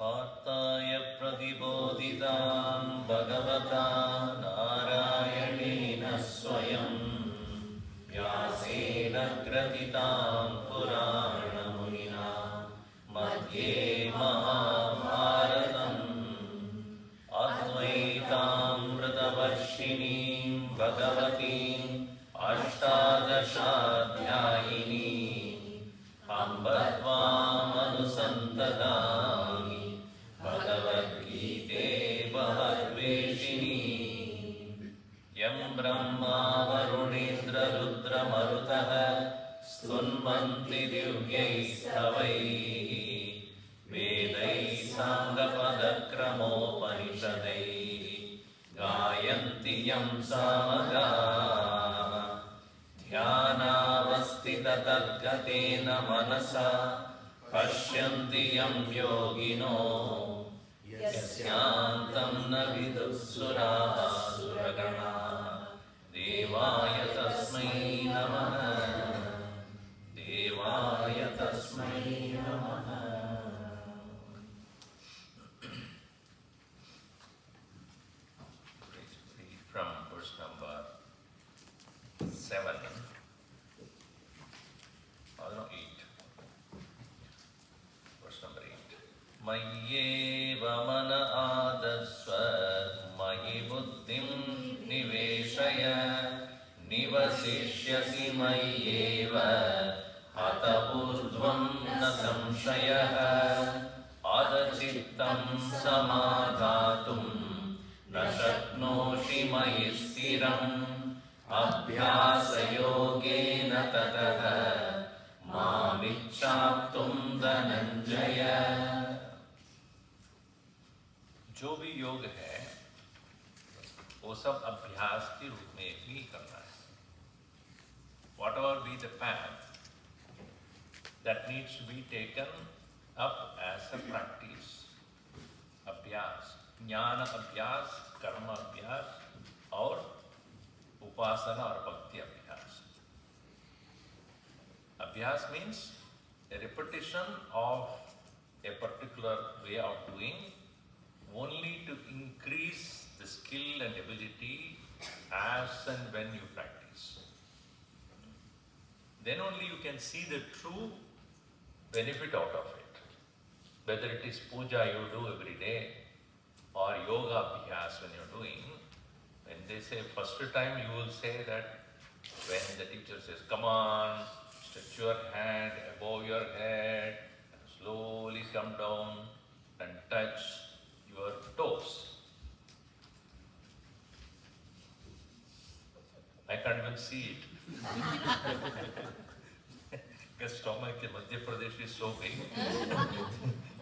Partaya pratibodhitam bhagavata narayanena swayam vyasena graditam purana munina madhye mahabharatam advaitam vratavarshinim bhagavatim ashtadashadhyayini ambadvam anusantadami Bhagavad Gita Bhavadveshini Yam Brahma Varunendra Rudra Marutaha Stunvanti Divyaistavai Vedai Sangapadakramopanisadai Gayanti Yam Samaga Dhyanavastita Tadgatena Manasa Pashyanti Yam Yogino Yasyantam na vidussuraha suragana Devaya tasmai namaha Devaya tasmai namaha. Please read from verse number 7. Oh, no, 8. Verse number 8. Mayyeva mana adasva mayi buddhim niveshaya nivasishyasi mayyeva atapurdvam na samshayaha adachittam samadhatum na shaknoshi mayi stiram abhyasa yogena tataha मामिच्छाप्तुं Dhananjay. जो भी योग है वो सब अभ्यास के रूप में ही करना है. Whatever be the path that needs to be taken up as a practice. अभ्यास, ज्ञान अभ्यास, कर्म अभ्यास और उपासना और भक्ति अभ्यास. Abhyas means a repetition of a particular way of doing only to increase the skill and ability as and when you practice. Then only you can see the true benefit out of it. Whether it is puja you do every day or yoga abhyas when you're doing, when they say first time you will say that when the teacher says, come on, stretch your hand above your head, and slowly come down and touch your toes. I can't even see it. Because stomach in Madhya Pradesh is so big,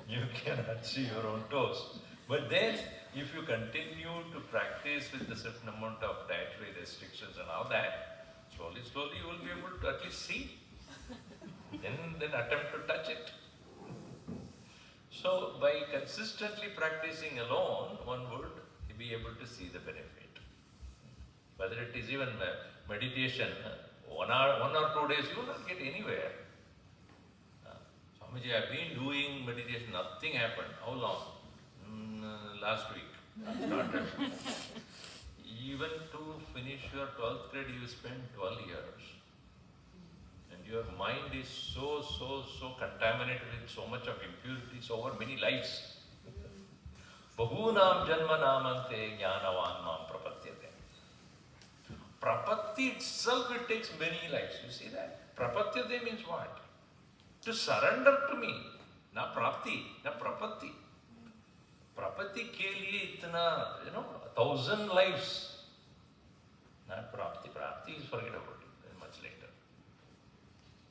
you cannot see your own toes. But then, if you continue to practice with a certain amount of dietary restrictions and all that, slowly you will be able to at least see. Then attempt to touch it. So by consistently practicing alone, one would be able to see the benefit. Whether it is even meditation, 1 or 2 days, you will not get anywhere. Swamiji, I have been doing meditation, nothing happened. How long? Last week. Even to finish your 12th grade, you spent 12 years. And your mind is so contaminated with so much of impurities over many lives. Bahunam janmanamante jnanavan mam prapatyate. Prapatti itself, it takes many lives. You see that? Prapatyate means what? To surrender to me. Na prapti, na prapatti. Prapatti ke liye itna, 1,000 lives. Not prapti. Prapti is forget about it, much later.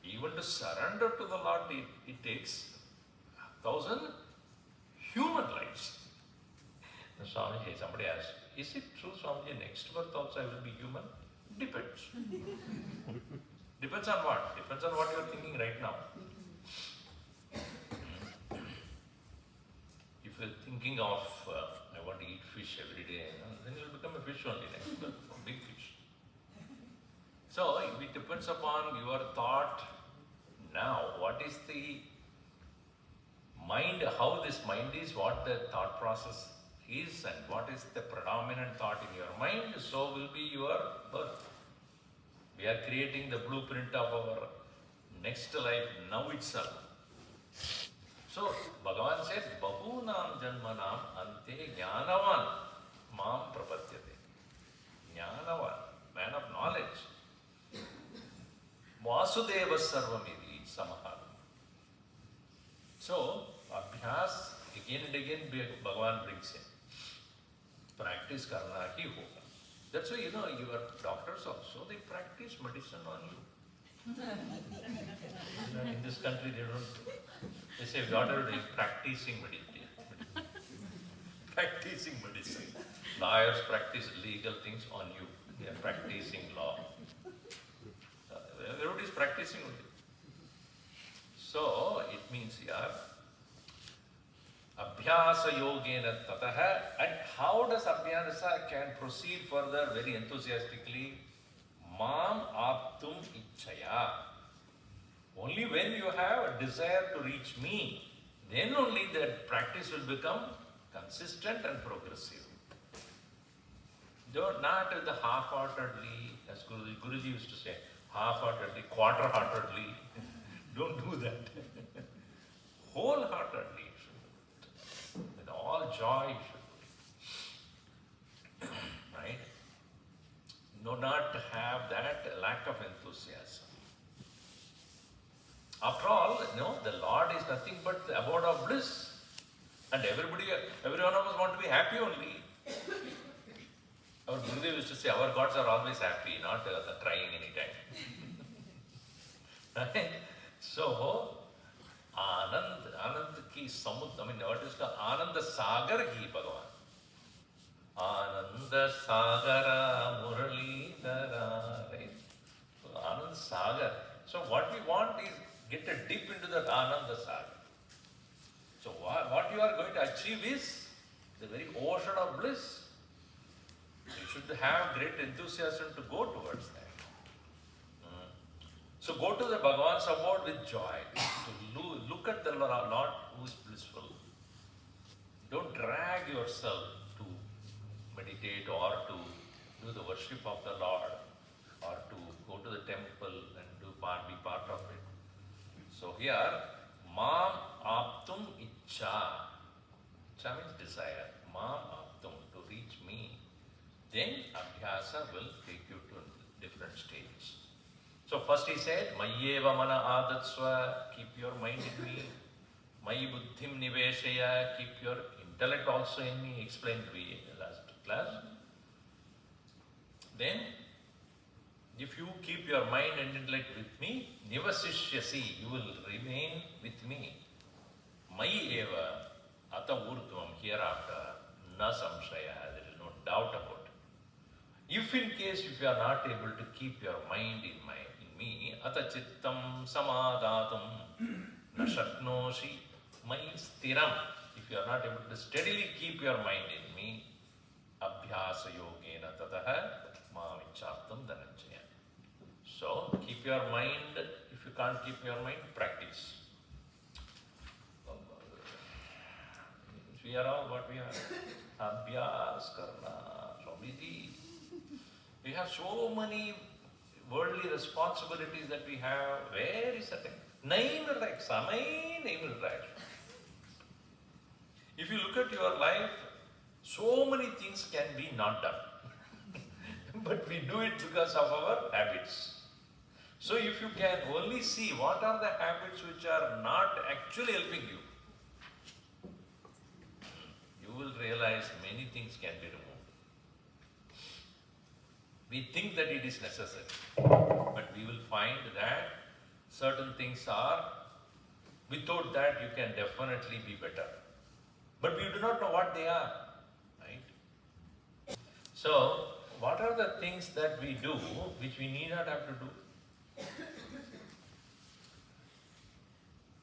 Even to surrender to the Lord, it takes 1,000 human lives. Swamiji, somebody asked, is it true, Swamiji, next birth also I will be human? Depends. Depends on what? Depends on what you are thinking right now. If you are thinking of, I want to eat fish every day, then you will become a fish only next birth, a big fish. So, it depends upon your thought now. What is the mind, how this this mind is what the thought process is, and what is the predominant thought in your mind, so will be your birth. We are creating the blueprint of our next life now itself. So Bhagavan said, Bahunam Janmanam Ante Jnanavan Mam Prapatyate. Jnanavan, man of knowledge. Vasudeva Sarvamidi Samaha. So, Abhyas, again and again Bhagavan brings in. Practice karna hi hoga. That's why, your doctors also, they practice medicine on you. In this country, they say, daughter, they are practicing meditation. Practicing medicine. Lawyers practice legal things on you. They are practicing law. Everybody is practicing only. So, it means here, Abhyasa Yogena Tataha, and how does Abhyasa can proceed further very enthusiastically? Mam Aptum Ichchaya. Only when you have a desire to reach me, then only that practice will become consistent and progressive. Not the half-heartedly, as Guruji used to say, half-heartedly, quarter-heartedly. Don't do that. Wholeheartedly you should do it. With all joy you should do it. Right? No, not to have that lack of enthusiasm. After all, the Lord is nothing but the abode of bliss. And every one of us want to be happy only. Our Gurudev used to say, our gods are always happy, not crying anytime. Right? So, Anand ki samudra, what is called? Ananda Sagar hi Bhagavan. Ananda Sagara Muralidhara. Right? So, Ananda Sagar. So, what we want is get a dip into that Ananda Sagar. So, what you are going to achieve is the very ocean of bliss. You should have great enthusiasm to go towards that. So go to the Bhagavan's abode with joy. To look at the Lord who is blissful. Don't drag yourself to meditate or to do the worship of the Lord or to go to the temple and be part of it. So here, Mam Aptum Ichcha. Ichcha means desire. Mam Aptum, to reach me. Then Abhyasa will take you to different stages. So first he said, Mayyeva mana adatsva, keep your mind in me. Mayi buddhim niveshaya, keep your intellect also in me, explained to me in the last class. Then, if you keep your mind and intellect with me, nivasishyasi, you will remain with me. Mayi eva ata urdhvam, hereafter, na samshaya, there is no doubt about it. If in case if you are not able to keep your mind in me, ata chittam samadatam na shaknoshi mai stiram. If you are not able to steadily keep your mind in me, abhyasa yogena tataha mam ichchaptam dhananjaya. So, keep your mind. If you can't keep your mind, practice. We are all what we are. Abhyas karna, Swamiji. We have so many worldly responsibilities that we have. Where is that? Samay namelraj. If you look at your life, so many things can be not done. But we do it because of our habits. So if you can only see what are the habits which are not actually helping you, you will realize many things can be removed. We think that it is necessary, but we will find that certain things are, without that you can definitely be better. But we do not know what they are, right? So, what are the things that we do which we need not have to do?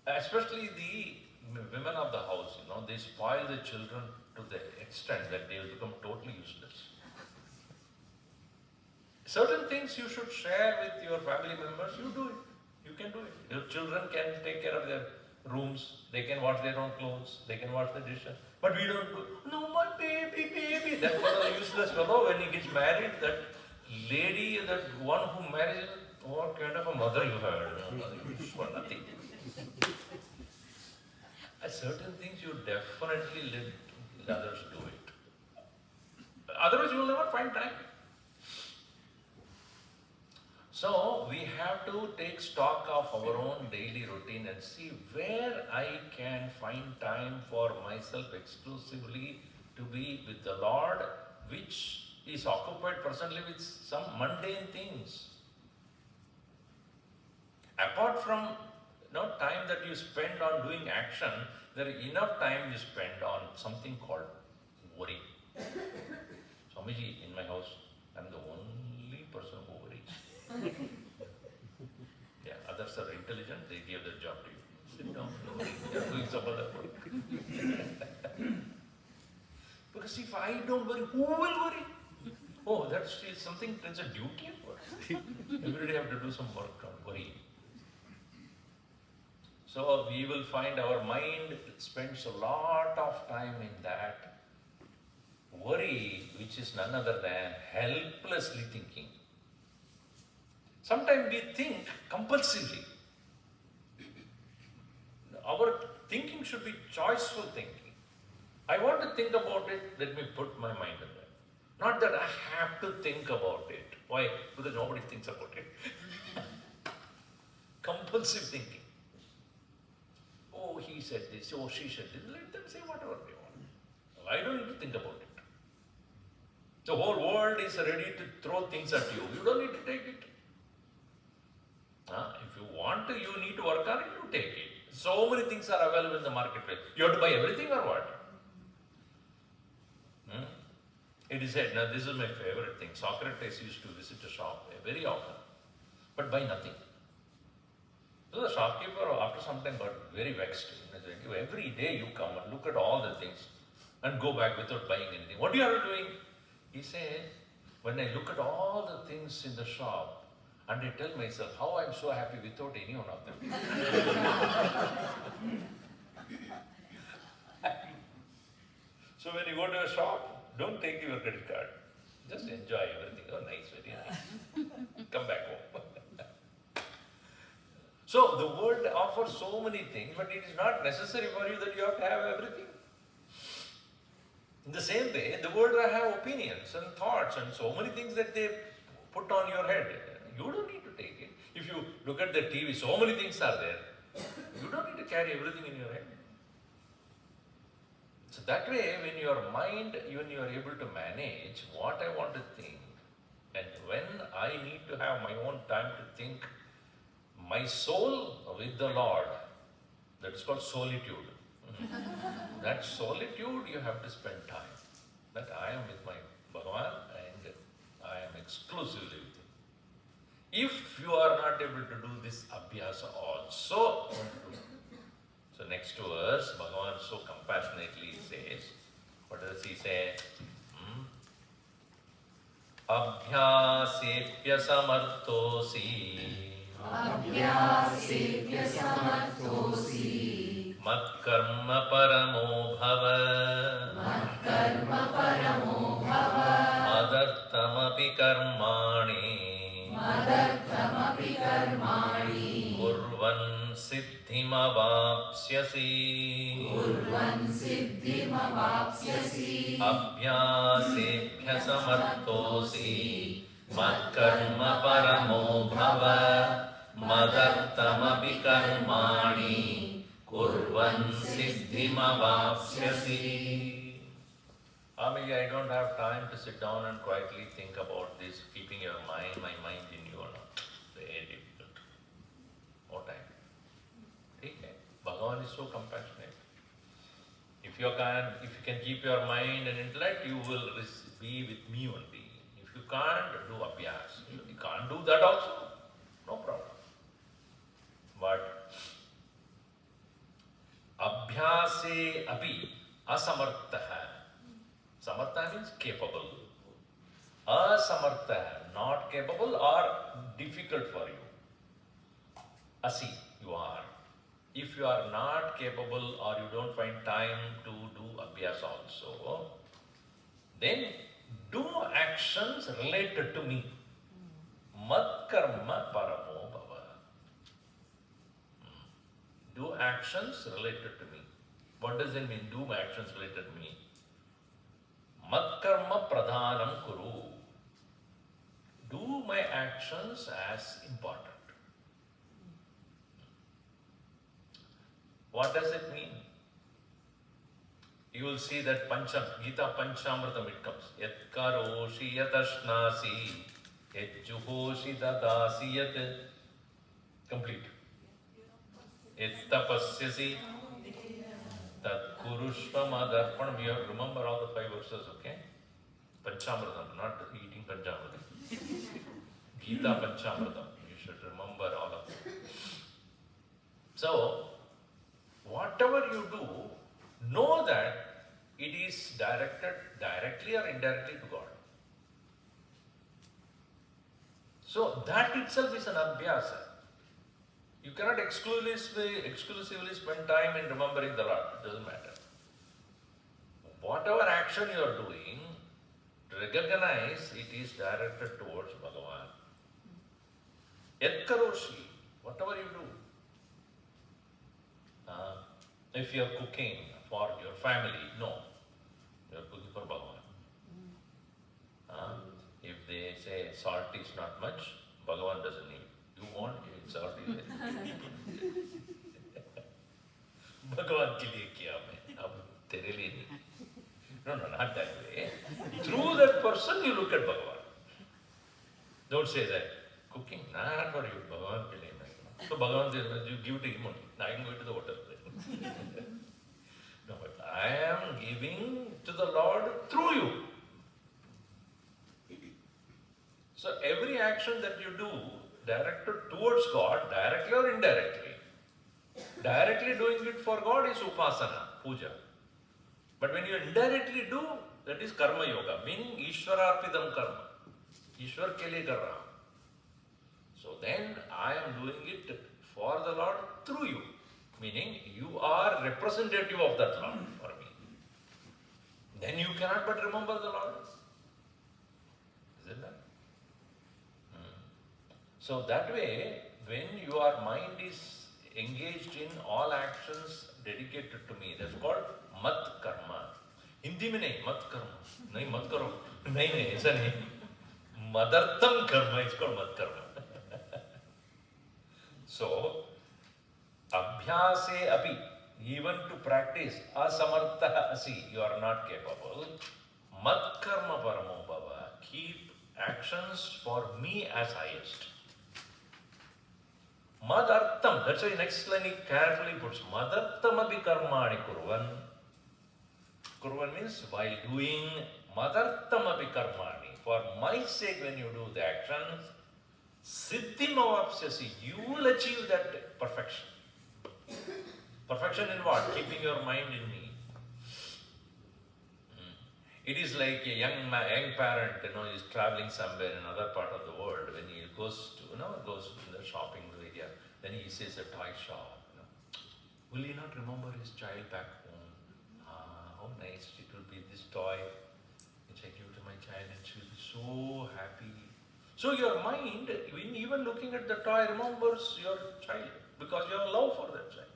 Especially the women of the house, they spoil the children to the extent that they will become totally useless. Certain things you should share with your family members, you do it. You can do it. Your children can take care of their rooms, they can wash their own clothes, they can wash the dishes. But we don't do, no, my baby, baby. That fellow, useless fellow, when he gets married, that lady, that one who marries, what kind of a mother you had? For nothing. Certain things you definitely let others do it. Otherwise you will never find time. So we have to take stock of our own daily routine and see where I can find time for myself exclusively to be with the Lord, which is occupied presently with some mundane things. Apart from time that you spend on doing action, there is enough time you spend on something called worry. Swamiji, in my house, I am the only person who worries. Yeah, others are intelligent, they give their job to you. Sit down, you are doing some other work. Because if I don't worry, who will worry? Oh, that's something, that's a duty at work. Every day I have to do some work on worry. So we will find our mind spends a lot of time in that worry, which is none other than helplessly thinking. Sometimes we think compulsively. Our thinking should be choiceful thinking. I want to think about it, let me put my mind on that. Not that I have to think about it. Why? Because nobody thinks about it. Compulsive thinking. Oh, he said this, oh, she said this. Let them say whatever they want. I don't need to think about it. The whole world is ready to throw things at you. You don't need to take it. If you want to, you need to work on it, you take it. So many things are available in the marketplace. You have to buy everything or what? It is said, now this is my favorite thing. Socrates used to visit a shop very often, but buy nothing. So the shopkeeper after some time got very vexed. He said, every day you come and look at all the things and go back without buying anything. What are you doing? He said, when I look at all the things in the shop and I tell myself how I am so happy without any one of them. So when you go to a shop, don't take your credit card. Just enjoy everything. Oh, nice, very nice. Come back home. So the world offers so many things, but it is not necessary for you that you have to have everything. In the same way, the world will have opinions and thoughts and so many things that they put on your head. You don't need to take it. If you look at the TV, so many things are there. You don't need to carry everything in your head. So that way, when your mind, when you are able to manage what I want to think, and when I need to have my own time to think, my soul with the Lord, that is called solitude. That solitude you have to spend time. That I am with my Bhagavan and I am exclusively with him. If you are not able to do this abhyasa also, so next to us, Bhagavan so compassionately says, what does he say? Abhyasepya samartosi. Abhyasepya samartosi. Matkarma paramo bhava. Matkarma paramo bhava. Madartamapi karmani. Madartamapi karmani. Kurvan siddhimavapsyasi. Kurvan siddhimavapsyasi. Abhyasebhya samartosi. Matkarma paramo bhava. Madartamapi karmani. Kurvan siddhimavapsyasi. Maybe I don't have time to sit down and quietly think about this, keeping my mind in you or not. Very difficult. No time. Okay. Bhagavan is so compassionate. If you can keep your mind and intellect, you will be with me only. If you can't, do abhyas. You can't do that also, no problem. But abhyase api asamartha. Samartha means capable. Asamartha, not capable or difficult for you. Asi, you are. if you are not capable or you don't find time to do abhyas also, then do actions related to me. Mat karma paramo bhava. Do actions related to me. What does it mean, do actions related to me? Mat karma pradhanam kuru. Do my actions as important. What does it mean? You will see that Gita Panchamritam it comes. Yat karoshi yatashnasi, yat juhoshi dadasi yat. Complete. Yat tapasyasi, tat kurushva madarpanam. You have to remember all the 5 verses, okay? Panchamritam, not eating Panchamritam. Gita Panchamritam. You should remember all of it. So, whatever you do, know that it is directed directly or indirectly to God. So that itself is an abhyasa. You cannot exclusively spend time in remembering the Lord. It doesn't matter. Whatever action you are doing, recognize it is directed towards Bhagavan. Yat karoshi, whatever you do. If you are cooking for your family, no. You are cooking for Bhagavan. If they say salt is not much, Bhagavan doesn't need. You want it, salt is there. Bhagavan ke liye kiya main, ab tere liye nahi. No, not that way. Through that person you look at Bhagavan. Don't say that. Cooking, not for you, Bhagavan ke liye nahi. So Bhagavan says, you give to him only. Now I can go to the hotel. No, but I am giving to the Lord through you. So every action that you do directed towards God, directly or indirectly. Directly doing it for God is upasana, puja. But when you indirectly do, that is karma yoga, meaning Ishwararpidam karma. Ishwar ke liye kar raha hu. So then I am doing it for the Lord through you. Meaning, you are representative of that Lord for me. Then you cannot but remember the Lord. Isn't that? So that way, when your mind is engaged in all actions dedicated to me, that's called mat karma. Hindi mein nahi, mat karma. Nahi, mat karo. Nahi, aisa nahi. Madartham karma is called mat karma. So, abhyase api, even to practice, asamartha asi, you are not capable. Mat karma paramo bhava, keep actions for me as highest. Madartham, that's why next line he carefully puts, madartham api karmani kurvan. Kurvan means while doing madartham api karmani, for my sake when you do the actions, siddhim avapsyasi, you will achieve that perfection. Perfection in what? Keeping your mind in me. It is like a young parent, is traveling somewhere in another part of the world. When he goes to, goes to the shopping area, then he sees a toy shop. Will he not remember his child back home? How nice it will be, this toy which I give to my child, and she will be so happy. So your mind, even looking at the toy, remembers your child because you have love for that child.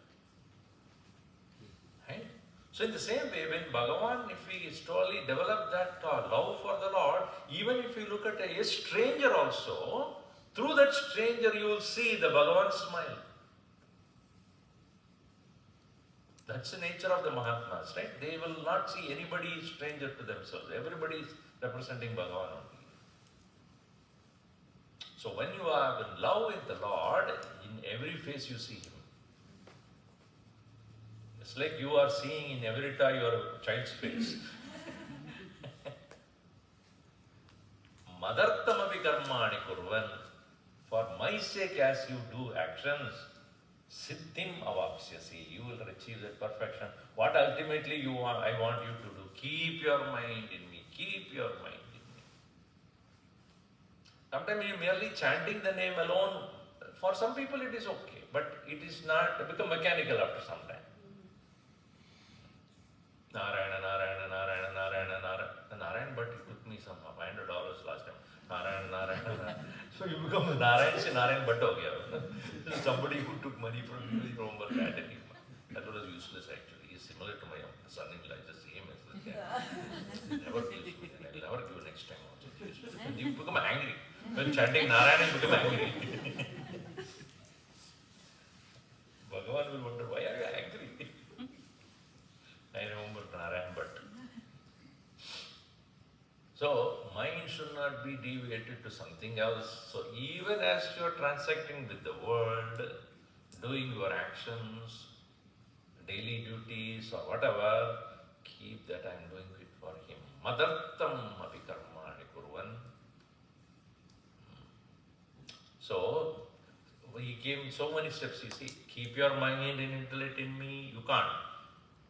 Right? So in the same way, when Bhagavan, if we slowly develop that love for the Lord, even if you look at a stranger also, through that stranger you will see the Bhagavan smile. That's the nature of the Mahatmas, right? They will not see anybody stranger to themselves. Everybody is representing Bhagavan only. So when you are in love with the Lord, in every face you see Him. It's like you are seeing in every toy your child's face. Madarthamapi karmani kurvan. For my sake, as you do actions, siddhim avapsyasi, you will achieve that perfection. What ultimately I want you to do, keep your mind in me, keep your mind in me. Sometimes you merely chanting the name alone, for some people it is okay. but it is not become mechanical after some time. Narayana, Narayana, Narayana, Narayana, Narayana. Narayana, but it took me some $500 last time. Narayana, Narayana, Narayana. So you become Narayana, say Narayana Bhatt ho gaya. Somebody who took money from you, you remember that. That was useless actually. He's similar to my son-in-law, the same as the guy. Never gives me, and I'll never give next time also. You become angry. When chanting Narayana, you become angry. Bhagavan will wonder, why are you angry? I remember Narayana Bhatt. So, mind should not be deviated to something else. So, even as you are transacting with the world, doing your actions, daily duties or whatever, keep that I am doing it for him. Madartam api karmani kurvan. So, he gave so many steps, you see. Keep your mind and intellect in me, you can't.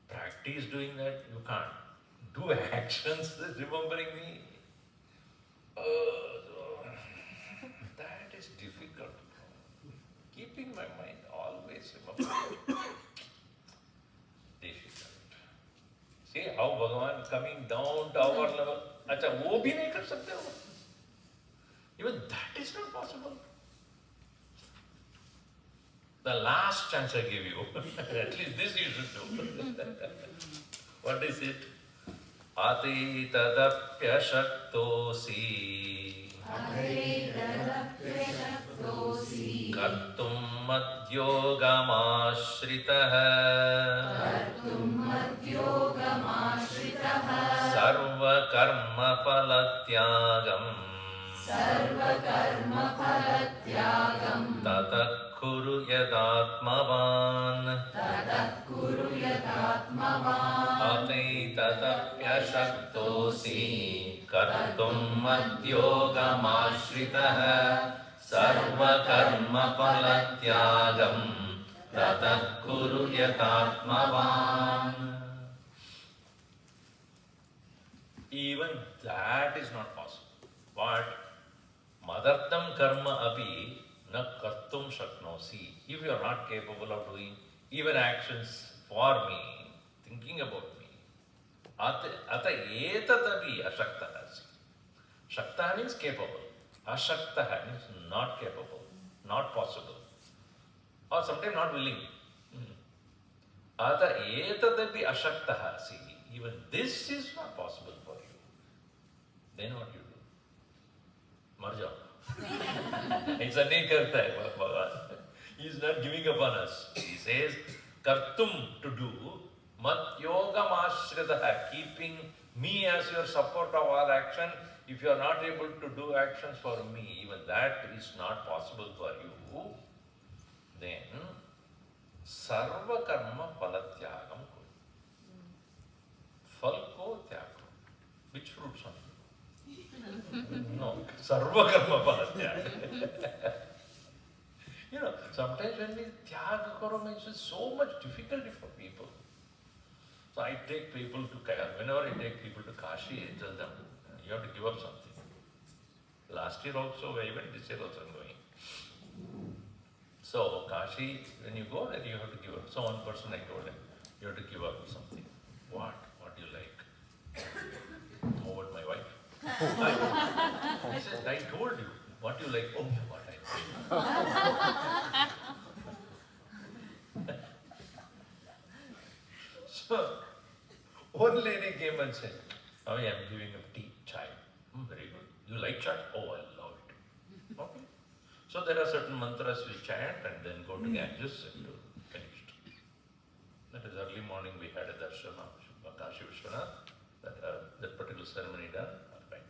Practice doing that, you can't. Do actions remembering me. That is difficult. Keeping my mind always remembering. Difficult. See how Bhagavan coming down to our level. Acha, wo bhi nahi kar sakte ho. Even that is not possible. The last chance I give you, at least this you should do. What is it? Ati tadapya shaktosi kartum madyogamashritah sarva karma palatyagam tatak kuru yadatmavan ati tatapya shaktosi kartum madyogamashritah sarva karma palatyagam tatak kuru yadatmavan. Even that is not possible. But madartam karma api na kartum shaknosi. If you are not capable of doing even actions for me, thinking about me, ata etatapi ashaktaha. Shaktaha means capable. Ashaktaha means not capable, not possible, or sometimes not willing. Ata etatapi ashaktaha. See, even this is not possible for you. Then what you do? Mar jao. ऐसा नहीं करता है भगवान. He is not giving up on us. He says, kartum, to do, mat yogam ashritah, keeping me as your support of all action. If you are not able to do actions for me, even that is not possible for you, then sarva karma palatyagam kuru. Phal ko tyag karo. Which fruits on you? No, sarva karma palatyagam. You know, sometimes when we tyag karo means it's so much difficulty for people. So I take people to, whenever I take people to Kashi, I tell them, you have to give up something. Last year also, even this year also I'm going. So Kashi, when you go there, you have to give up. So one person I told him, you have to give up something. What? What do you like? How about my wife? He said, I told you. What do you like? Oh, what I like. So, one lady came and said, oh, yeah, I'm giving up tea, chai. Very good. You like chai? Oh, I love it. Okay. So there are certain mantras we chant and then go to Ganges and finished. That is early morning we had a darshan of Kashi Vishwanath, that particular ceremony done. Fine.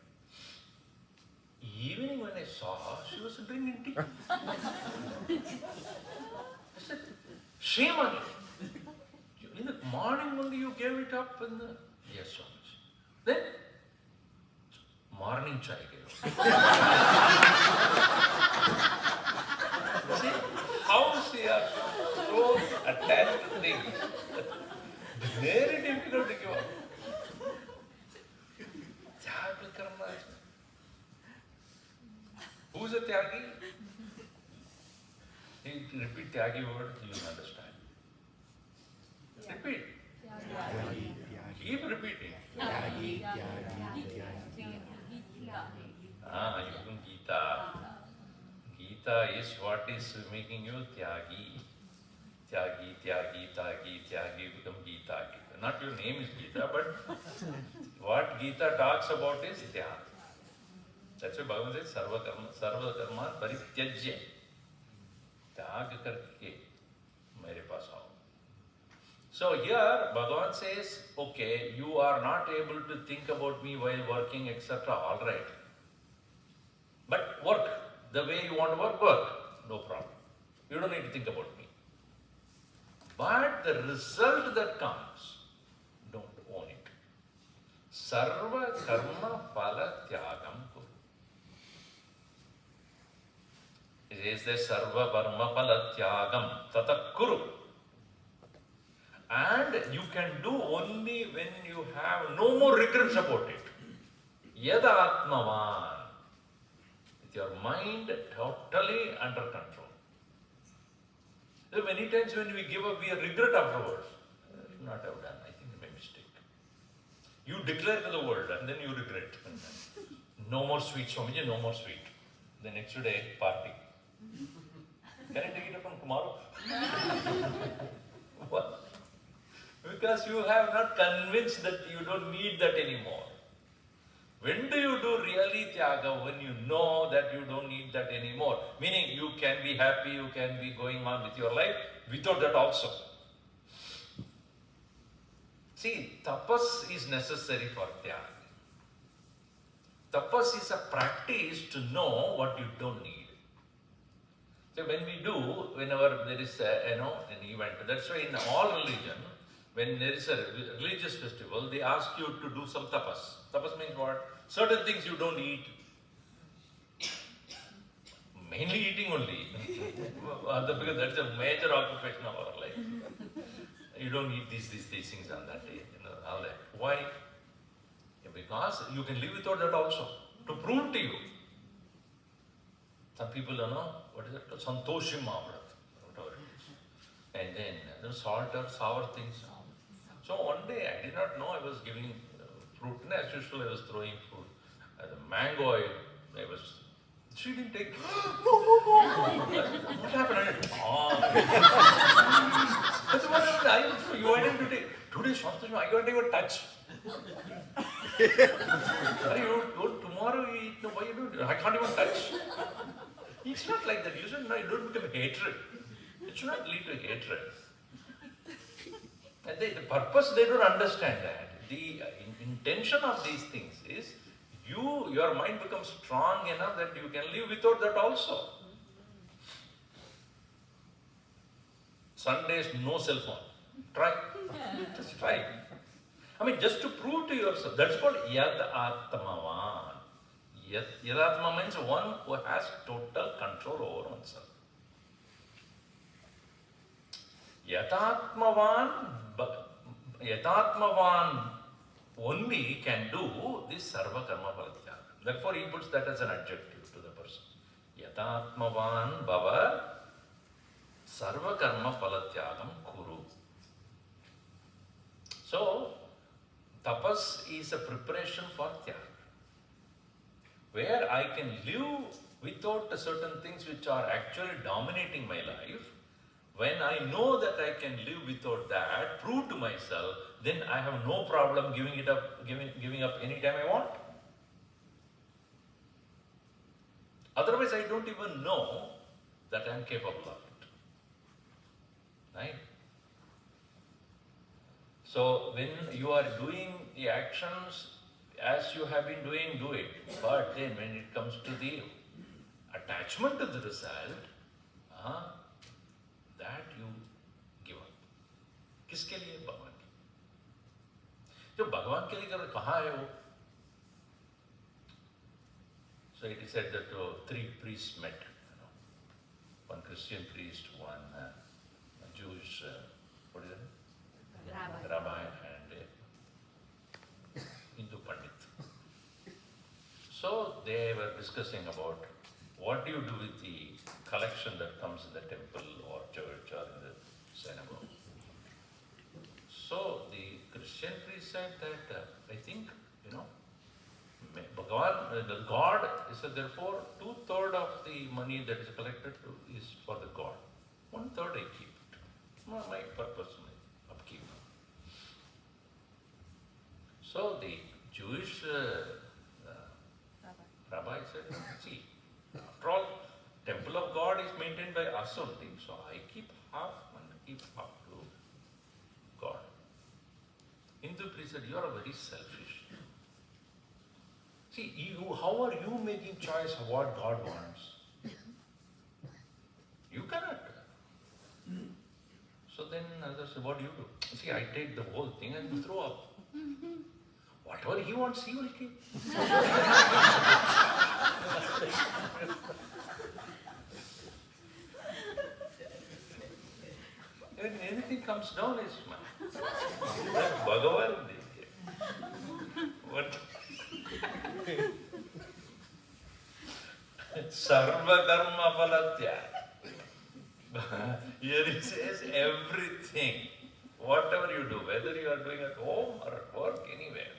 Evening when I saw her, she was drinking tea. I said, shame on you. In the morning only you gave it up and yes, Swami. Then, morning chai gave up. See, how she are so attached to things. Very difficult to give up. Tyaga karma. Who's a tyagi? He repeat Tyagi word, you will understand. Repeat. Keep repeating. Even Gita. Gita is what is making you Tyagi. Tyagi, Tyagi, Tyagi, Tyagi become Gita. Not your name is Gita, but what Gita talks about is Tyag. That's why Bhagavan says sarva karma parityajya. Tyag karke mere paas aao. So here Bhagavan says, okay, you are not able to think about me while working, etc. All right. But work. The way you want to work. No problem. You don't need to think about me. But the result that comes, don't own it. Sarva karma phala tyagam kuru. It is the sarva karma phala tyagam tata kuru. And you can do only when you have no more regrets about it. Yada atmavan. With your mind totally under control. So many times when we give up, we regret afterwards. I should not have done. I think I made a mistake. You declare to the world and then you regret. No more sweet, Swamiji, no more sweet. The next day, party. Can I take it up from tomorrow? What? Because you have not convinced that you don't need that anymore. When do you do really Tyaga? When you know that you don't need that anymore. Meaning you can be happy, you can be going on with your life without that also. See, tapas is necessary for Tyaga. Tapas is a practice to know what you don't need. So when we do, whenever there is an event, that's why in all religion, when there is a religious festival, they ask you to do some tapas. Tapas means what? Certain things you don't eat. Mainly eating only. Because that's a major occupation of our life. You don't eat these things on that day. All that. Why? Because you can live without that also. To prove to you. Some people don't know, what is it called? Santoshim Mahabharat. Whatever it is. And then salt or sour things. So one day I did not know I was giving fruit, and as usual I was throwing fruit. The mango she didn't take. No. What happened? I didn't. That's what happened. You wanted to take. Today, Santosh, I can't even touch. Tomorrow you eat. No, why you do? I can't even touch. It's not like that. You should know. You don't become hatred. It should not lead to hatred. And the purpose, they don't understand that. The intention of these things is your mind becomes strong enough that you can live without that also. Sundays, no cell phone. Try. Just try. I mean, just to prove to yourself. That's called Yad Atmavan. Yad Atma means one who has total control over oneself. Yatatmavan only can do this sarva karma palatyaga. Therefore, he puts that as an adjective to the person. Yatatmavan bhava sarva karma palatyagam kuru. So, tapas is a preparation for tyaga. Where I can live without certain things which are actually dominating my life. When I know that I can live without that, prove to myself, then I have no problem giving up anytime I want. Otherwise, I don't even know that I am capable of it. Right? So, when you are doing the actions as you have been doing, do it. But then when it comes to the attachment to the result, that you give up. किसके लिए? भगवान के. जो भगवान के लिए कर कहाँ है वो? So it is said that three priests met. One Christian priest, one Jewish, what is it? Rabbi and Hindu Pandit. So they were discussing about what do you do with the collection that comes in the temple or church or in the synagogue. So the Christian priest said that, I think, Bhagavan, the God, said therefore 2/3 of the money that is collected is for the God. 1/3 I keep it. My purpose, my upkeep. So the Jewish rabbi said, see, after all, temple of God is maintained by us only, so I keep half and keep half to God. Hindu priest said, you are very selfish. See, how are you making choice of what God wants? You cannot. So then others said, what do you do? See, I take the whole thing and you throw up. Whatever he wants, he will keep. When anything comes down, it's mine. Like Bhagavan. What? Sarva karma phalatya. Here it says everything. Whatever you do, whether you are doing at home or at work, anywhere,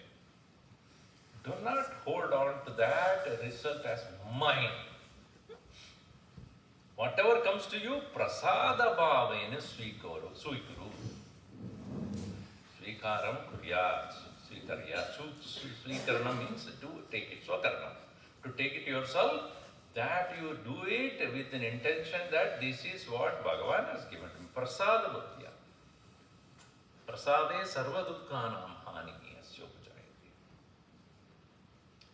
do not hold on to that result as mine. Whatever comes to you, prasada bhavena swikuru. Swikaram kuryat. Swikarana means to take it. Swakarana. To take it yourself, that you do it with an intention that this is what Bhagavan has given to me. Prasada buddhya. Prasade sarva dukkhanam hani asyopajayati.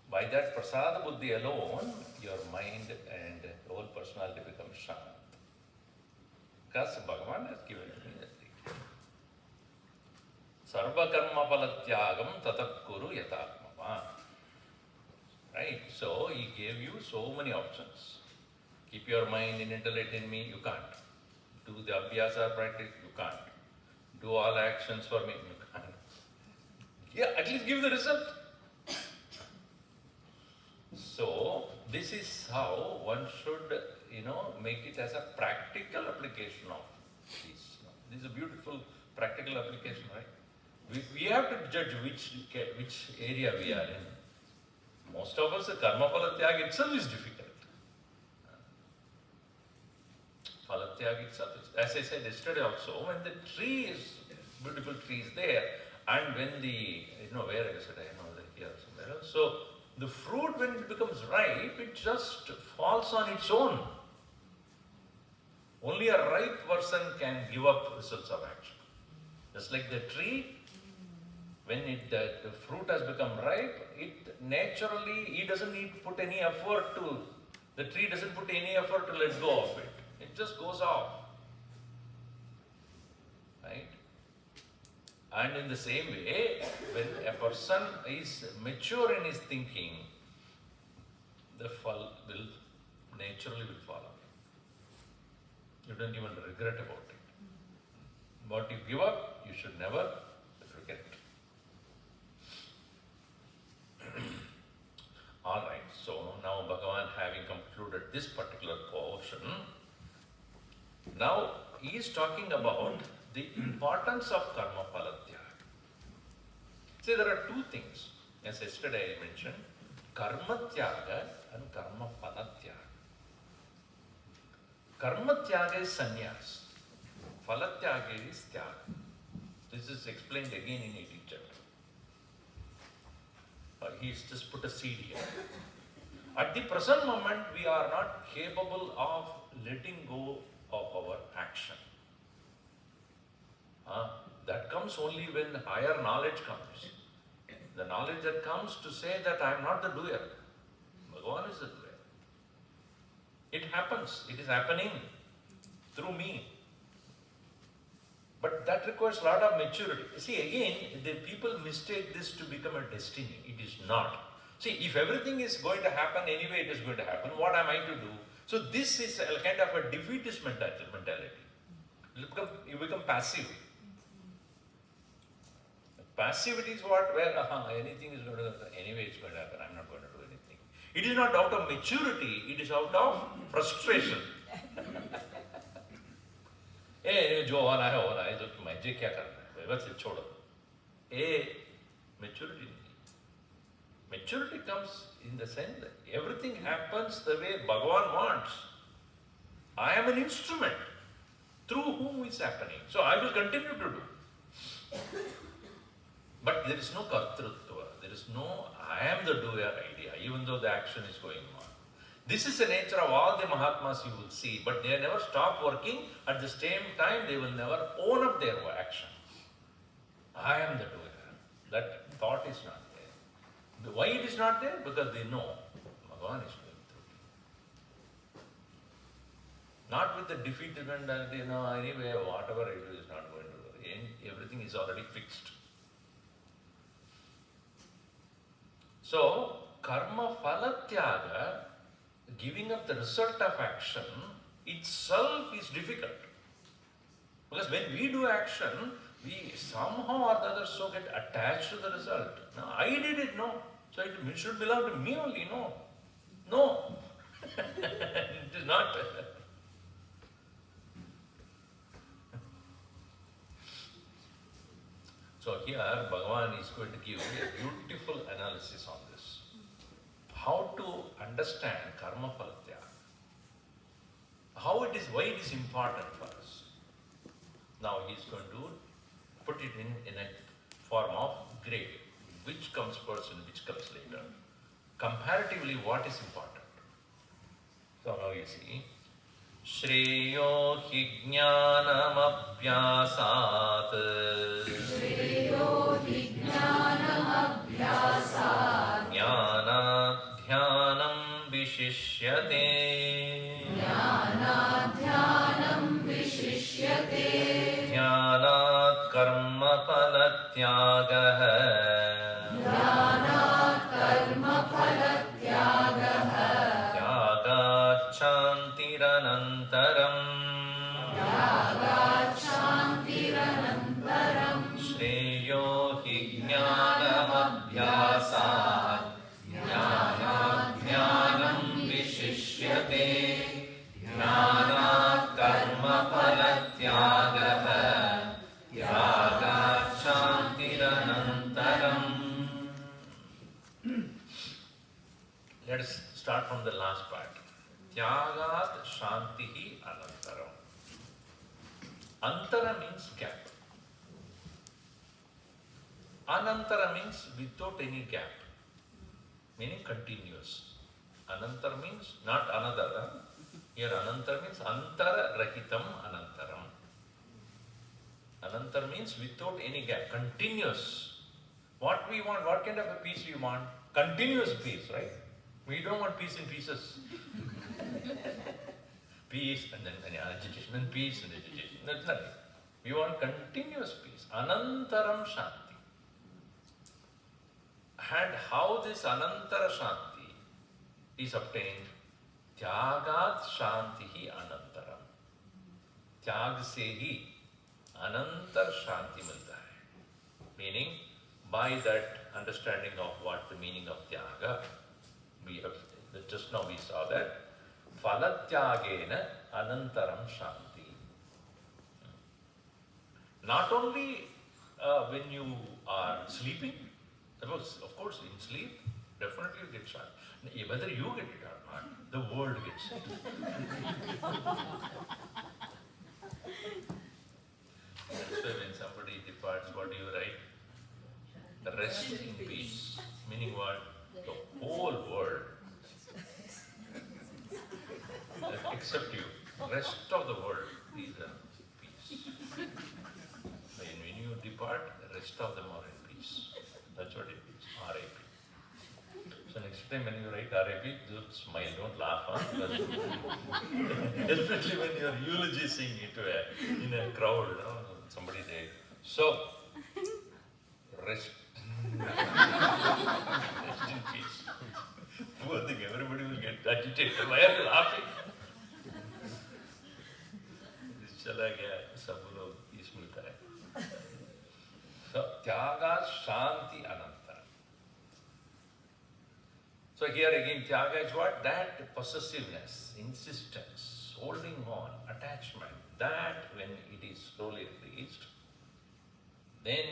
By that prasada buddhi alone, your mind and whole personality becomes shant. Because Bhagavan has given to me that thing. Sarva karma palatyagam tatakkuru yatatmava. Right? So he gave you so many options. Keep your mind in intellect in me, you can't. Do the abhyasa practice, you can't. Do all actions for me, you can't. Yeah, at least give the result. So this is how one should, make it as a practical application of this. This is a beautiful practical application, right? We have to judge which area we are in. Most of us, the karma palatyag itself is difficult. Palatyag itself is, as I said yesterday also, when the tree is, beautiful tree is there, and when the, where yesterday, here somewhere else. So the fruit, when it becomes ripe, it just falls on its own. Only a ripe person can give up results of action. Just like the tree, when the fruit has become ripe, it naturally, he doesn't need to put any effort to, the tree doesn't put any effort to let go of it. It just goes off. Right? And in the same way, when a person is mature in his thinking, the fall will naturally fall away. You don't even regret about it. What you give up, you should never regret. Alright, so now Bhagavan, having concluded this particular portion, now he is talking about the importance of karma palatyag. See, there are two things. As yesterday I mentioned, karma tyaga and karma palatyaga. Karma tyaga is sannyas. Palatyaga is tyaga. This is explained again in 18th chapter. He's just put a seed here. At the present moment, we are not capable of letting go of our action. That comes only when higher knowledge comes. The knowledge that comes to say that I am not the doer. Bhagavan is the doer. It happens. It is happening through me. But that requires a lot of maturity. See, again, the people mistake this to become a destiny. It is not. See, if everything is going to happen anyway, it is going to happen. What am I to do? So this is a kind of a defeatist mentality. You become passive. Passivity is where anything is going to happen. Anyway, it's going to happen. I'm not going to do anything. It is not out of maturity. It is out of frustration. जो होना है तो मुझे क्या करना है, व्यवस्थित छोड़ो. Maturity. Maturity comes in the sense that everything happens the way Bhagavan wants. I am an instrument through whom it's happening. So I will continue to do. But there is no kartrutva. There is no I am the doer idea, even though the action is going on. This is the nature of all the Mahatmas you will see, but they never stop working. At the same time, they will never own up their action. I am the doer. That thought is not there. Why it is not there? Because they know Bhagavan is going through. Not with the defeated mentality, anyway, whatever I do is not going to work. Everything is already fixed. So, karma phala tyaga, giving up the result of action, itself is difficult. Because when we do action, we somehow or the other so get attached to the result. No, I did it, no. So it should belong to me only, no. No. It is not. So here Bhagavan is going to give a beautiful analysis on this. How to understand karma phala tyaga. Why it is important for us. Now he is going to put it in a form of grade. Which comes first and which comes later. Comparatively, what is important? So now you see, Shreyo hi jnanam abhyasat. Shreyo hi jnanam abhyasat. Jnanat dhyanam vishishyate. Jnanat dhyanam vishishyate. Jnanat karma phala tyagah. Jnanat karma phala tyagah. Tyagat shantiranantaram. Tyagat shantiranantaram. Shreyo hi jnanam abhyasat. Jnanat dhyanam vishishyate. Jnanat karma phala tyagah. Tyagat shantiranantaram. Let us start from the last part. Tyagat shantihi anantaram. Antara means gap. Anantara means without any gap, meaning continuous. Anantara means not another. Here anantara means antara rahitam anantaram. Anantara means without any gap, continuous. What we want, what kind of a peace we want? Continuous peace, right? We don't want peace in pieces. Peace and then agitation, and peace and agitation. That's nothing. We want continuous peace. Anantaram shanti. And how this anantara shanti is obtained? Tyagat shantihi anantaram. Tyag se hi anantar shanti milta hai. Meaning, by that understanding of what the meaning of tyaga, we have, just now we saw that, phalatyagena anantaram shanti. Not only when you are sleeping, of course in sleep, definitely you get shanti. Whether you get it or not, the world gets it. That's why when somebody departs, what do you write? Rest in peace. Meaning what? The whole world, except you, rest of the world is in peace. When you depart, the rest of them are in peace. That's what it means, R.I.P. So next time when you write R.I.P., just smile, don't laugh. Huh? Especially when you are eulogizing it in a crowd, somebody there. So, rest. Rest in peace. Poor thing, everybody will get agitated. Why are you laughing? This chala gaya, sab log peace milta hai. So, tyaga shanti anantara. So here again, tyaga is what? That possessiveness, insistence, holding on, attachment, that when it is slowly released, then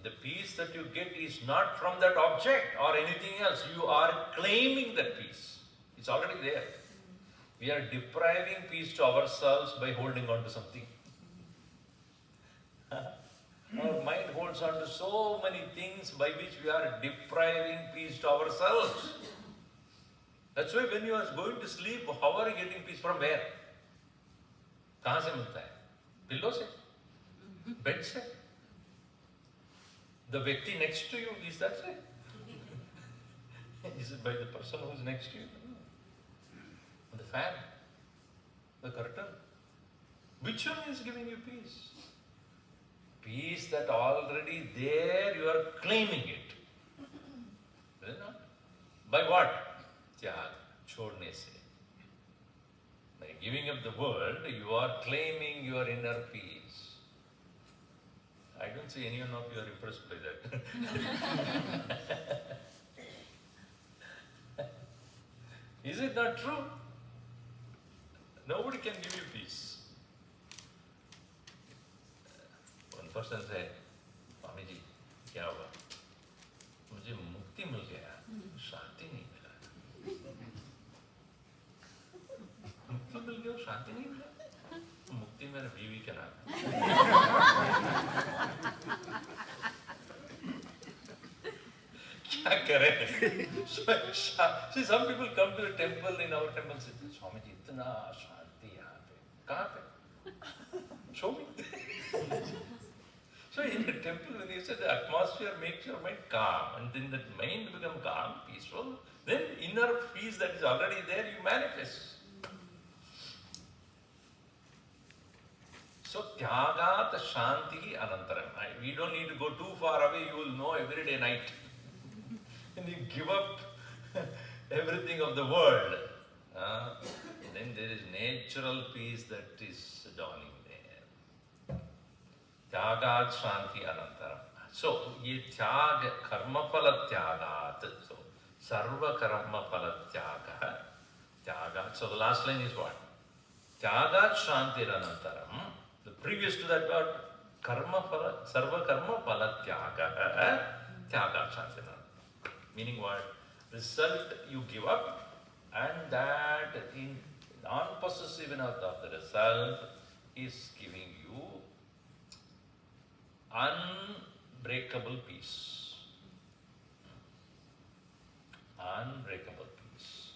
the peace that you get is not from that object or anything else. You are claiming that peace. It's already there. We are depriving peace to ourselves by holding on to something. Our mind holds on to so many things by which we are depriving peace to ourselves. That's why when you are going to sleep, how are you getting peace? From where? कहाँ से मिलता है? Pillow से? Bed से? The व्यक्ति next to you, is that it? Is it by the person who is next to you? The fan? The curtain? Which one is giving you peace? Peace that already there, you are claiming it. Is it not? By what? Tyag, chhodne se. By giving up the world, you are claiming your inner peace. I don't see anyone of you are impressed by that. Is it not true? Nobody can give you peace. One person said, Swami ji, क्या हुआ? मुझे मुक्ति मिल गया, शांति नहीं मिला. मुक्ति मिल गया, शांति नहीं मिला. मुक्ति मेरे बीवी का नाम. क्या करें? See, some people come to the temple, in our temple, say, Swami ji, इतना शांति यहाँ पे. कहाँ पे? Show me. So in the temple, when you say the atmosphere makes your mind calm, and then that mind becomes calm, peaceful, then inner peace that is already there, you manifest. So Tyagat Shanti Anantaram. We don't need to go too far away, you will know every day night. And you give up everything of the world. Then there is natural peace that is dawning there. Tyagat Shanti Anantaram. So, ye tyag karma phala tyagat. So, sarva karma phala tyaga. Tyagat. So the last line is what? Tyagat Shanti Anantaram. The previous to that word, karma phala, sarva karma phala tyaga. Tyagat Shanti Anantaram. Meaning what? Result you give up, and that in non-possessiveness of the result is giving you unbreakable peace. Unbreakable peace.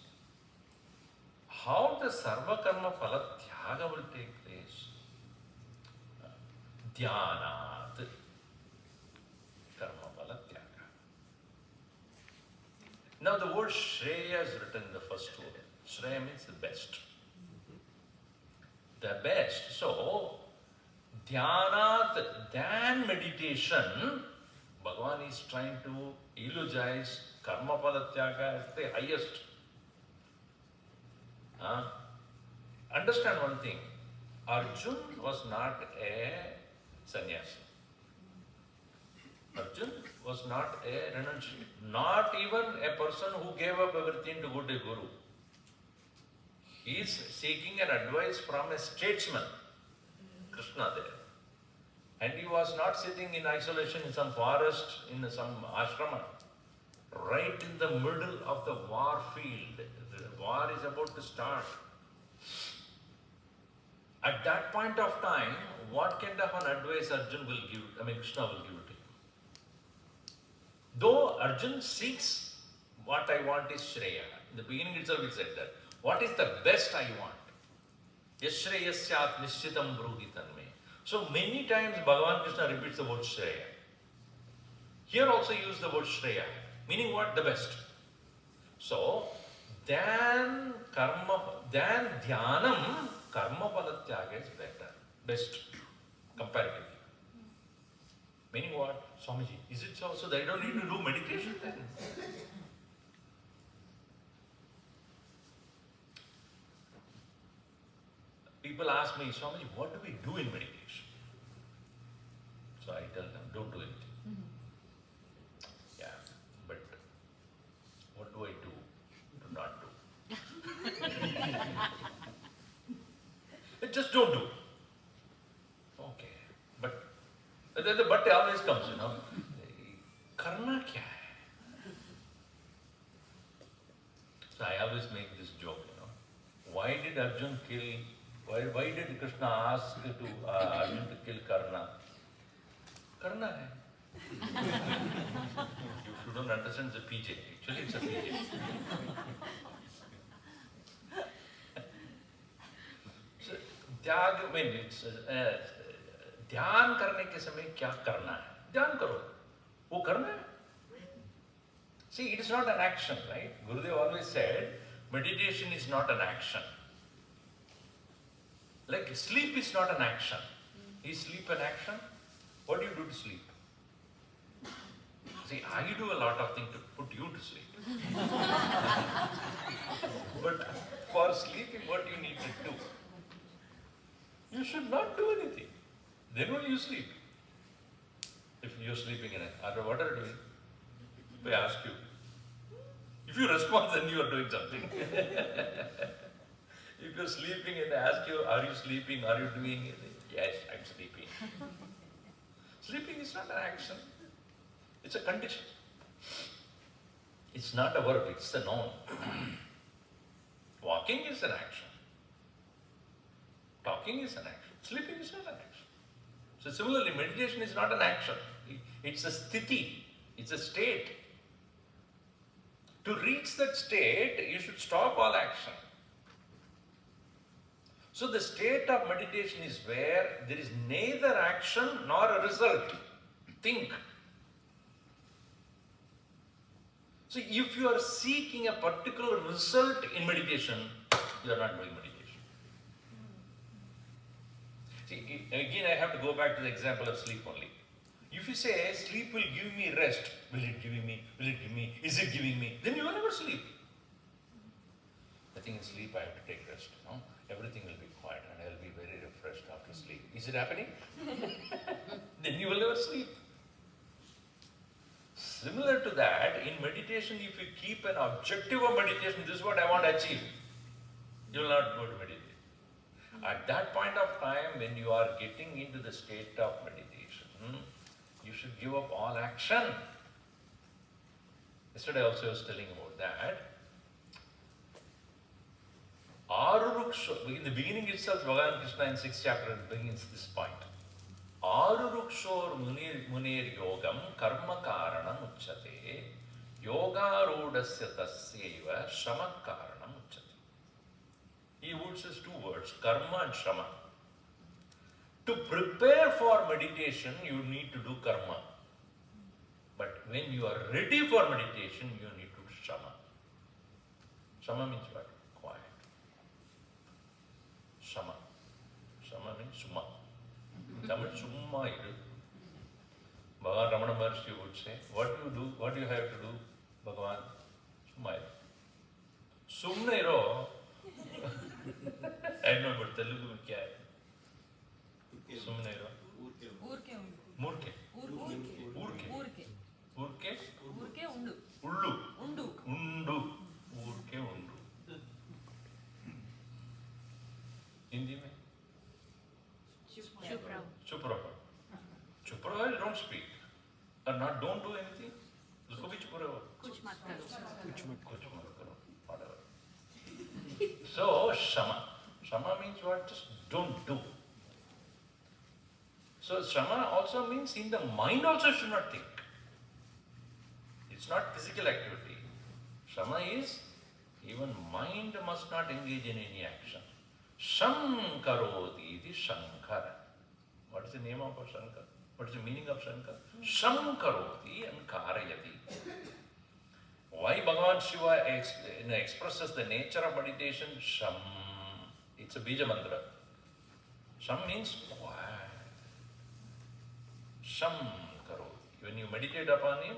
How the sarva karma phala tyaga will take place? Dhyanat karma phala tyaga. Now the word Shreya is written in the first word. Shreya means the best. The best. So, Dhyanat, than meditation, Bhagavan is trying to eulogize karma phala tyaga as the highest. Understand one thing. Arjun was not a sannyasi. Arjun was not a renunciate. Not even a person who gave up everything to go to a guru. He is seeking an advice from a statesman, Krishna there. And he was not sitting in isolation in some forest, in some ashrama. Right in the middle of the war field. The war is about to start. At that point of time, what kind of an advice Arjun will give, Krishna will give to him. Though Arjun seeks, what I want is Shreya. In the beginning itself he said that. What is the best I want? Yashreyasyat nishchitam bruhitanme. So many times Bhagavan Krishna repeats the word Shreya. Here also he used the word Shreya. Meaning what? The best. So, than dhyanam, karma phala tyaga is better. Best. Comparatively. Meaning what? Swamiji, is it so? So they don't need to do meditation then? People ask me, Swamiji, what do we do in meditation? So I tell them, don't do anything. Yeah, but what do I do? Do not do. comes, karna kya hai? So I always make this joke, why did Arjun kill, why did Krishna ask to Arjun to kill Karna? Karna hai. If you don't understand, it's a PJ. Actually, it's a PJ. So, त्याग में ध्यान करने के समय क्या करना है? ध्यान करो. वो करना है. See, it is not an action, right? Gurudev always said, meditation is not an action. Like sleep is not an action. Is sleep an action? What do you do to sleep? See, I do a lot of things to put you to sleep. But for sleeping, what you need to do? You should not do anything. Then only you sleep. If you're sleeping in it, what are you doing? If I ask you. If you respond, then you are doing something. If you're sleeping and I ask you, are you sleeping? Are you doing it? Yes, I'm sleeping. Sleeping is not an action. It's a condition. It's not a verb, it's a noun. Walking is an action. Talking is an action. Sleeping is not an action. So similarly, meditation is not an action. It's a sthiti. It's a state. To reach that state, you should stop all action. So the state of meditation is where there is neither action nor a result. Think. So if you are seeking a particular result in meditation, you are not doing meditation. See, again I have to go back to the example of sleep only. If you say, sleep will give me rest, will it give me, is it giving me? Then you will never sleep. I think in sleep I have to take rest. Everything will be quiet and I will be very refreshed after sleep. Is it happening? Then you will never sleep. Similar to that, in meditation, if you keep an objective of meditation, this is what I want to achieve, you will not go to meditation. At that point of time, when you are getting into the state of meditation, you should give up all action. Yesterday also I was telling about that. In the beginning itself, Bhagavad Krishna in 6th chapter begins this point. Arurukshor munir yogam karma karanam uchyate yoga rodasya tasyeva shama karanam uchyate. He uses two words, karma and shama. To prepare for meditation, you need to do karma. But when you are ready for meditation, you need to do shama. Shama means what? Quiet. Shama. Shama means summa. Tamil summa idu. Bhagavan Ramana Maharshi would say, what do you have to do, Bhagavan? Summa idu. Sumna iro. I don't know, but Telugu mein kya hai? Sumna iro. Murke. Urke undu. Urke undu. Hindi mein? Chup raho. Chup raho, don't speak. Or not, don't do anything. Usko bhi chup raho. Kuch mat karo. Whatever. So, shama. Shama means what? Just don't do. So, shama also means in the mind also should not think. It's not physical activity. Shama is, even mind must not engage in any action. Sham karoti iti shankara. What is the name of Shankar? What is the meaning of Shankar? Sham karoti and karayati. Why Bhagavan Shiva expresses the nature of meditation? Sham. It's a bija mantra. Sham means quiet. Sham karoti. When you meditate upon him,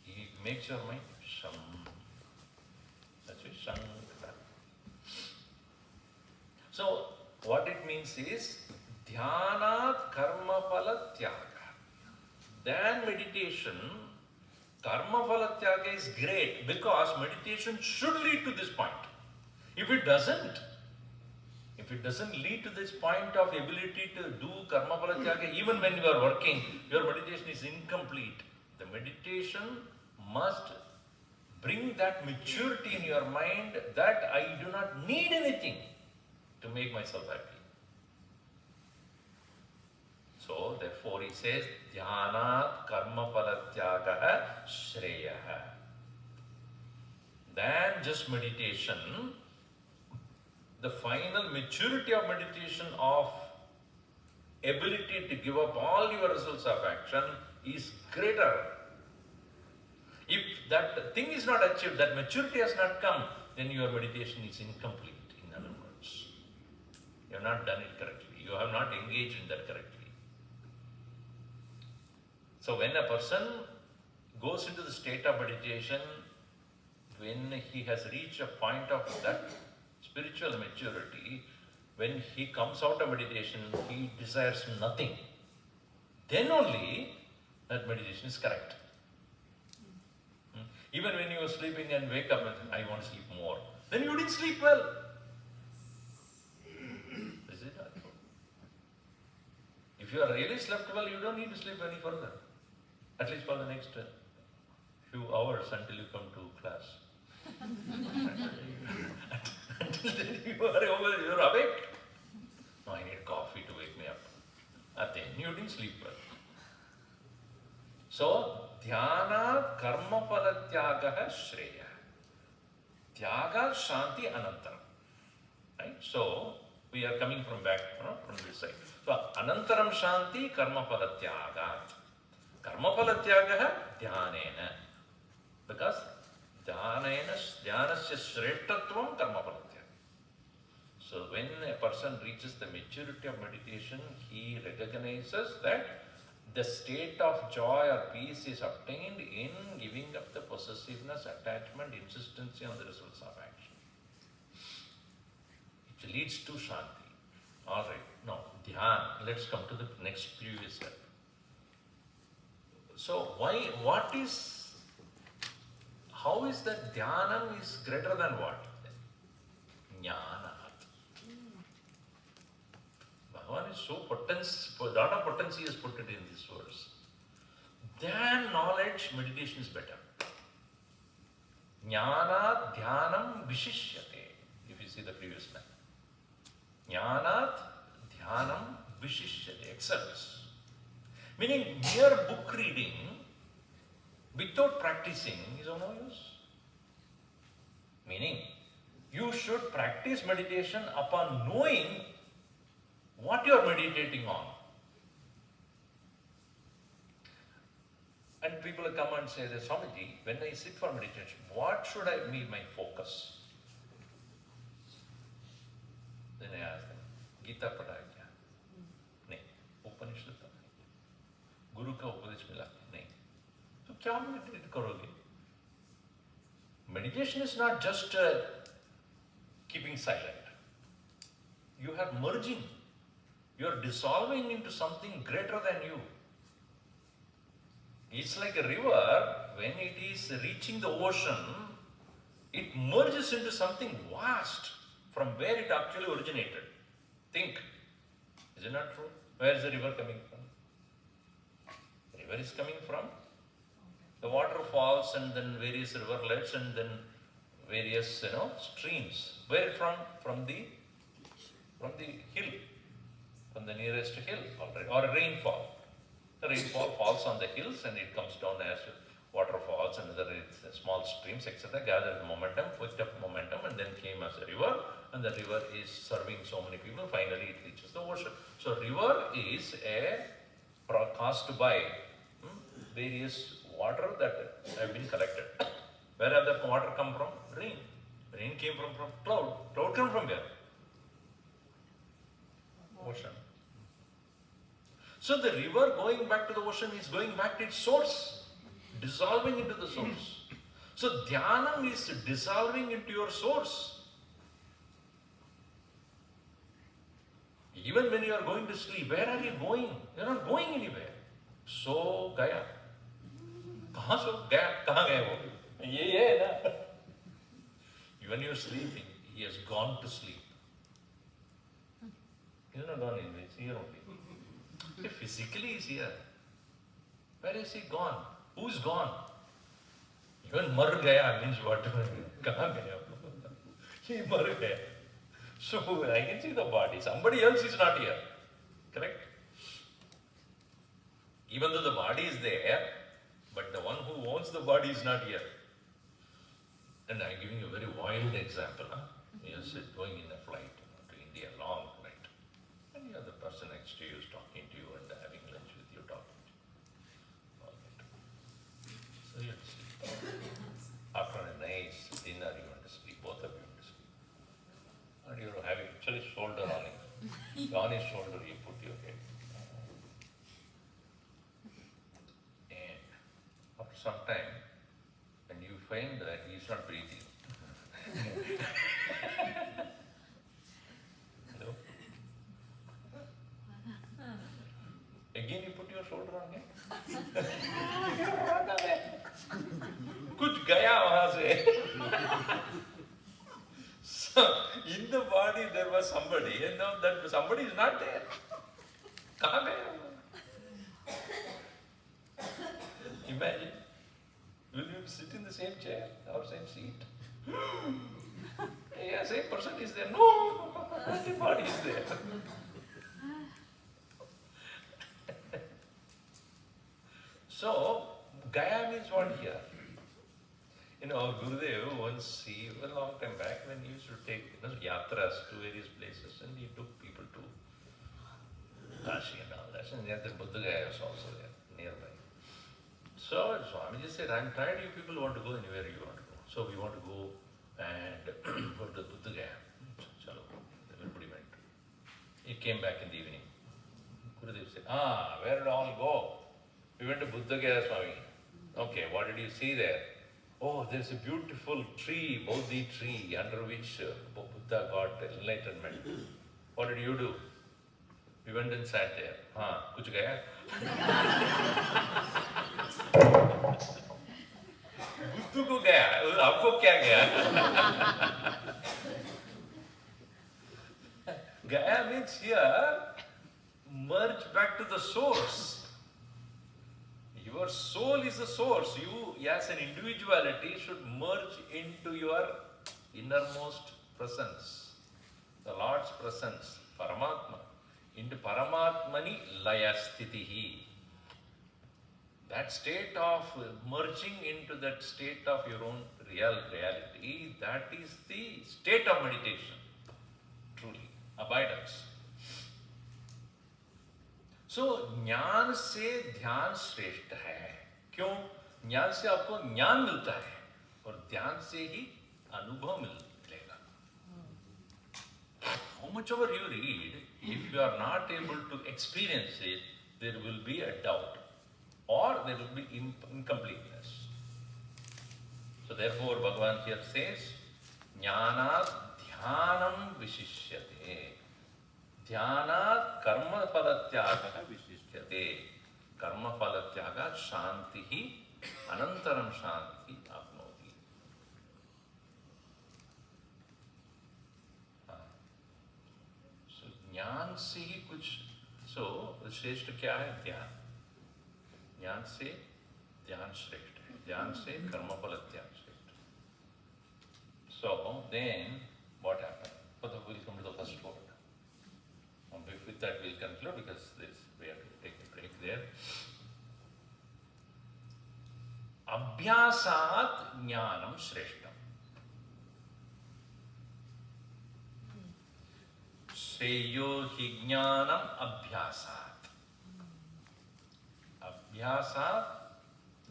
he makes your mind sham. That's why Shankara. So, what it means is, dhyanat karma phala tyaga. Then meditation, karma phala tyaga is great because meditation should lead to this point. If it doesn't, If it doesn't lead to this point of ability to do karma phala tyaga, even when you are working, your meditation is incomplete. The meditation must bring that maturity in your mind that I do not need anything to make myself happy. So, therefore, he says, Dhyanat karma palatyagaha shreyaha. Than just meditation, the final maturity of meditation, of ability to give up all your results of action, is greater. If that thing is not achieved, that maturity has not come, then your meditation is incomplete, in other words. You have not done it correctly. You have not engaged in that correctly. So when a person goes into the state of meditation, when he has reached a point of that spiritual maturity, when he comes out of meditation, he desires nothing. Then only that meditation is correct. Even when you are sleeping and wake up and I want to sleep more, then you didn't sleep well. Is it not true? If you are really slept well, you don't need to sleep any further. At least for the next few hours until you come to class. Until then you are awake. No, I need coffee to wake me up. And then you didn't sleep well. So, dhyana karma palatyagaha shreya. Tyaga shanti anantaram. Right? So, we are coming from back from this side. So, anantaram shanti karma palatyagat. Karma palatyagaha dhyanena. Because dhyanasya shreshtatvam karma palatyaga. So when a person reaches the maturity of meditation, he recognizes that the state of joy or peace is obtained in giving up the possessiveness, attachment, insistency on the results of action. It leads to shanti. Alright, now dhyan. Let's come to the next previous step. So how is that dhyanam is greater than what? Jnanat. Bhagavan is so a lot of potency is put it in this verse. Than knowledge, meditation is better. Jnanat dhyanam vishishyate. If you see the previous line. Jnanat dhyanam vishishyate. Excels. Meaning mere book reading without practicing is of no use. Meaning, you should practice meditation upon knowing what you are meditating on. And people come and say, Swamiji, when I sit for meditation, what should I be my focus? Then I ask them, Gita padha kya? Nahi. Upanishad padha. Guru ka upadesh mila? Nahi. So kya meditate karoge? Meditation is not just keeping silent. You are merging. You are dissolving into something greater than you. It's like a river, when it is reaching the ocean, it merges into something vast from where it actually originated. Think. Is it not true? Where is the river coming from? The river is coming from the waterfalls and then various riverlets and then various streams. Where from? From the hill, from the nearest hill, or a rainfall. The rainfall falls on the hills and it comes down as waterfalls and other small streams, etc. Gathered momentum, picked up momentum, and then came as a river. And the river is serving so many people. Finally, it reaches the ocean. So, river is caused by various water that have been collected. Where have the water come from? Rain. Rain came from cloud. Cloud came from where? Ocean. So the river going back to the ocean is going back to its source, dissolving into the source. So dhyanam is dissolving into your source. Even when you are going to sleep, where are you going? You are not going anywhere. So gaya. Kahan so gaya? Kahan gaya wo? Ye na. Even you are sleeping, he has gone to sleep. He's not gone anywhere, he's here only. If physically he's here, where is he gone? Who's gone? Even mar gaya means what? Kahan gaya? He mar gaya. So I can see the body. Somebody else is not here. Correct? Even though the body is there, but the one who owns the body is not here. And I'm giving you a very wild example. You're going in a flight to India, long flight. And you have the person next to you is talking to you and having lunch with you, talking to you. All that. So you sleep. After a nice dinner, you want to sleep. Both of you want to sleep. And you're having actually shoulder on him. On his shoulder, you put your head. And after some time, when you find that he's not breathing, no? Again you put your shoulder on him. You run away. Kuch gaya wahan se. So in the body there was somebody, and now that somebody is not there. Kahan gaya? Imagine. Will you sit in the same chair or same seat? Yeah, same person is there. No, the body is there. So, Gaya means what here? You know, our Gurudev once, a long time back, when he used to take yatras to various places, and he took people to Kashi and all that, and there the Buddha Gaya was also there, nearby. So Swami just said, I'm tired, you people want to go anywhere you want to go. So we want to go and go to the Buddha Gaya. Chalo, everybody went. He came back in the evening. Gurudev said, where did all go? We went to Buddha Gaya, Swami. Okay, what did you see there? Oh, there's a beautiful tree, Bodhi tree, under which Buddha got enlightenment. What did you do? We went and sat there. Kuch gaya? बुद्धू को गया, आपको क्या गया? Gaya means here, merge back to the source. Your soul is the source. You, as an individuality, should merge into your innermost presence, the Lord's presence, Paramatma. Into Paramatmani layasthitihi. That state of merging into that state of your own reality, that is the state of meditation, truly, abidance. So, ज्ञान से ध्यान श्रेष्ठ है. क्यों? ज्ञान से आपको ज्ञान मिलता है और ध्यान से ही अनुभव मिलेगा. How much ever you read, if you are not able to experience it, there will be a doubt or there will be incompleteness. So therefore, Bhagavan here says, Jnanat dhyanam vishishyate. Dhyanat karma palatyaga vishishyate. Karma palatyaga shantihi anantaram shanti apnoti. So ज्ञान से ही कुछ, so श्रेष्ठ क्या है? ध्यान. ज्ञान से ध्यान श्रेष्ठ है. ध्यान से कर्म फल त्याग श्रेष्ठ. So then what happened? We'll come to the first word. With that we'll conclude because we have to take a break there. Abhyasat jnanam shreshtam. Shreyo hi jnanam abhyasat. Abhyasat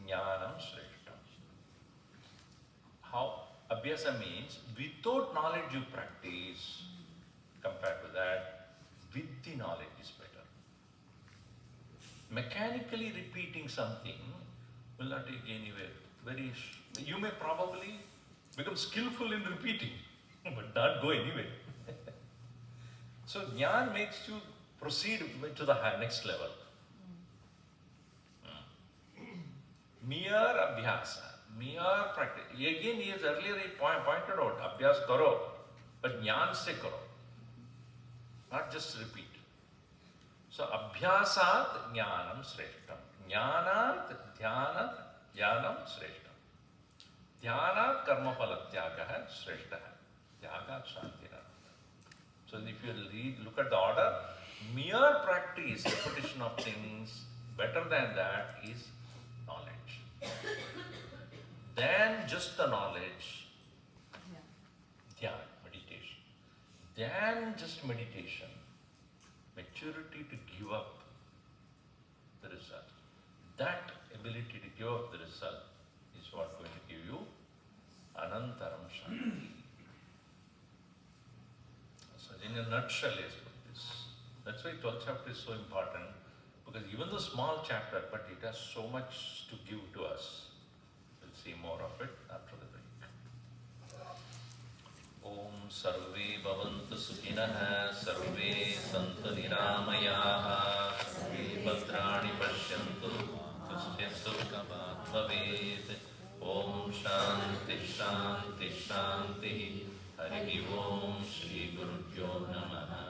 jnanam shreshtam. How? Abhyasa means without knowledge you practice. Compared to that, with the knowledge is better. Mechanically repeating something will not take anywhere. You may probably become skillful in repeating, but not go anywhere. So jnana makes you proceed to the next level. Mere abhyasa, mere practice. Again, he has earlier pointed out, abhyas karo, but jnana se karo. Not just repeat. So abhyasat jnanam sreshtam. Jnanat dhyanam sreshtam. Dhyanat karma phalatyaga sreshtam. Tyagat shantina. So if you look at the order, mere practice, repetition of things, better than that is knowledge. Then just the knowledge, dhyana, meditation. Then just meditation, maturity to give up the result. That ability to give up the result is what going to give you anantaram shanti. So in a nutshell is this. That's why 12th chapter is so important, because even the small chapter, but it has so much to give to us. We'll see more of it after the break. Om Sarve Bhavantu Sukhinah, Sarve Santu Niramayaha, Sarve Bhadrani Pashyantu, Tushyantu Kamat Bhavet. Om Shanti Shanti Shanti. Hari Om Shri Gurubhyo Namaha.